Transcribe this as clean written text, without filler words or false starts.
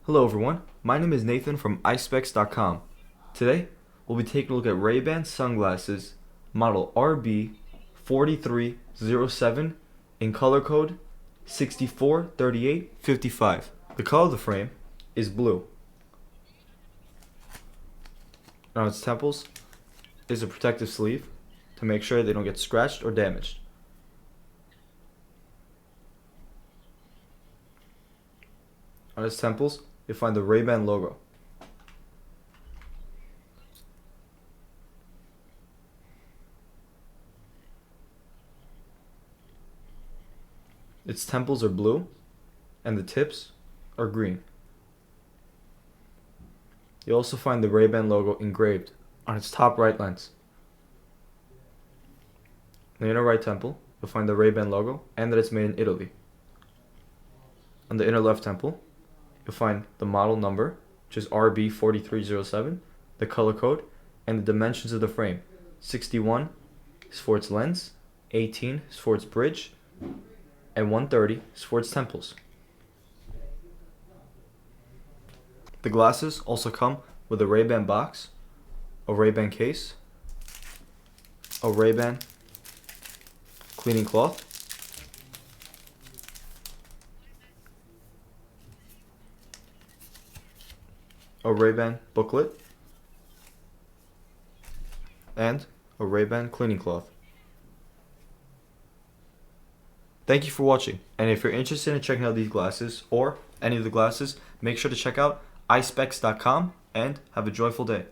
Hello everyone, my name is Nathan from Eyespecs.com. Today, we'll be taking a look at Ray-Ban sunglasses model RB4307 in color code 643855. The color of the frame is blue. On its temples is a protective sleeve to make sure they don't get scratched or damaged. On its temples, you'll find the Ray-Ban logo. Its temples are blue and the tips are green. You'll also find the Ray-Ban logo engraved on its top right lens. On the inner right temple, you'll find the Ray-Ban logo and that it's made in Italy. On the inner left temple, you'll find the model number, which is RB4307, the color code, and the dimensions of the frame. 61 is for its lens, 18 is for its bridge, and 130 is for its temples. The glasses also come with a Ray-Ban box, a Ray-Ban case, a Ray-Ban cleaning cloth, a Ray-Ban booklet, and a Ray-Ban cleaning cloth. Thank you for watching, and if you're interested in checking out these glasses or any of the glasses, make sure to check out Eyespecs.com and have a joyful day.